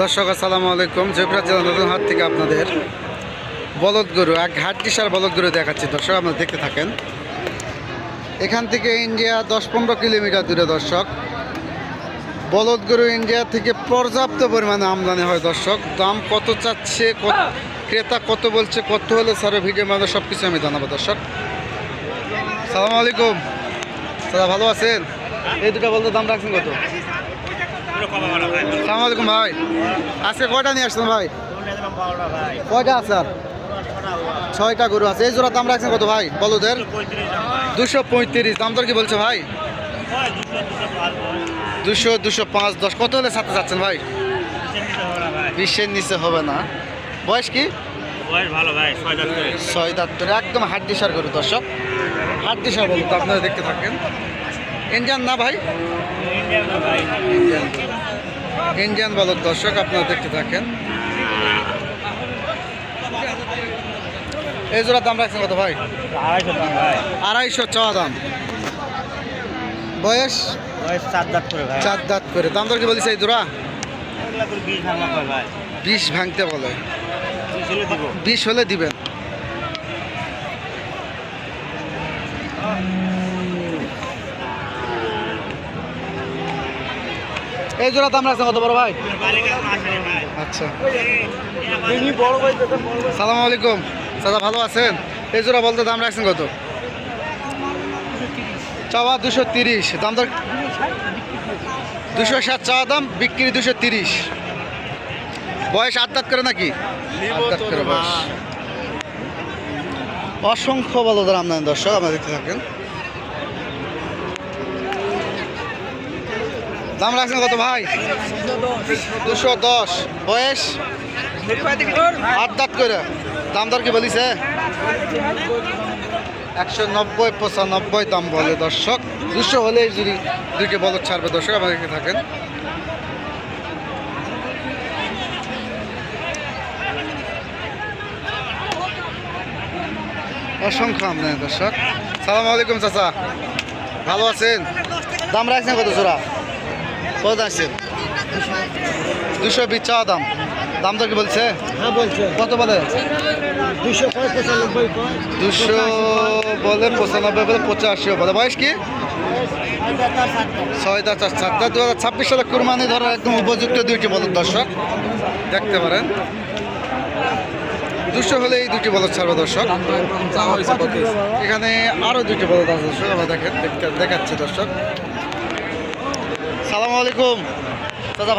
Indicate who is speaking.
Speaker 1: দর্শক আসসালামু আলাইকুম। জয়পুরহাট জেলা নতুন হাট থেকে আপনাদের বলদ গরু এক ঘাটটিসার বলদ গরু দেখাচ্ছি। দর্শক আপনারা দেখতে থাকেন। এখান থেকে ইন্ডিয়া 10-15 কিলোমিটার দূরে দর্শক। বলদ গরু ইন্ডিয়া থেকে পর্যাপ্ত পরিমাণে আমদানি হয় দর্শক। দাম কত চাচ্ছে, ক্রেতা কত বলছে, কত হলে স্যার ভিডিওর মধ্যে সব কিছু আমি জানাবো দর্শক। সালামু আলাইকুম দাদা, ভালো আছেন? এই দুটো বলতে দাম রাখছেন কত? সালামু আলাইকুম ভাই, আজকে কয়টা নিয়ে আসছেন ভাই? কয়টা আছে? আর 6টা গরু আছে। এই জোড়া দাম রাখছেন কত ভাই বলদের? 235। দাম দর কি বলছে ভাই? 200, 205, 10। কত হলে সাথে যাচ্ছেন ভাই? 20-এর নিচে হবে না। বয়স কি?
Speaker 2: ভালো ভাই,
Speaker 1: 6 দাঁত করে একদম হাড্ডিসার গরু দর্শক। হাড্ডিসার বলুন তো আপনারা দেখতে থাকেন। ইন্ডিয়ান না ভাই? ইন্ডিয়ান বলদ দর্শক, আপনারা দেখতে থাকেন। এই জোড়ার দাম রাখছেন কত ভাই? 250 চাওয়া দাম। বয়স
Speaker 2: 4 দাঁত করে ভাই।
Speaker 1: 4 দাঁত করে। দাম দর কি বলিস এই জোড়া?
Speaker 2: 20
Speaker 1: ভাঙতে বলে।
Speaker 2: 20
Speaker 1: 20 হলে দিবেন। এই জোড়া দাম রাখছেন কত বড় ভাই? আচ্ছা, সালামু আলাইকুম দাদা, ভালো আছেন? এই জোড়া বলতে দাম রাখছেন কত? চাওয়া 230, দাম দর 260 চাওয়া দাম, বিক্রি 230। বয়স 8 দাঁত করে নাকি? 8 দাঁত করে বয়স। অসংখ্য বলদের আমদানি দর্শক, আপনারা দেখতে থাকেন। দাম রাখছেন কত ভাই? 210। বয়স 8 দাঁত করে। দাম দর কি বলিছে? 190, 95 দাম বলে দর্শক। 200 হলে যদি দুইটি বলদ ছাড়বে দর্শক, আপনারা দেখতে থাকেন। অসংখ্য আমদানি দর্শক। সালাম আলাইকুম চাচা, ভালো আছেন? দাম রাখছেন কত জোড়া? কত আছেন? 220 চাওয়া দাম। দাম তো কি বলছে?
Speaker 2: হ্যাঁ বলছে।
Speaker 1: কত বলে?
Speaker 2: 200 95
Speaker 1: 200 বলে, 95 বলে, 85 বলে। বয়স কি? 6 দাঁত 7 দাঁত। 2026 সালে কুরবানি ধরার একদম উপযুক্ত দুইটি বলদ দর্শক, দেখতে পারেন। 200 হলে এই দুটি বলদ ছাড়বে দর্শক। এখানে আরো দুটি বলদ আছে দর্শক, আমরা দেখাচ্ছি দর্শক। সালামু আলাইকুম চাচা।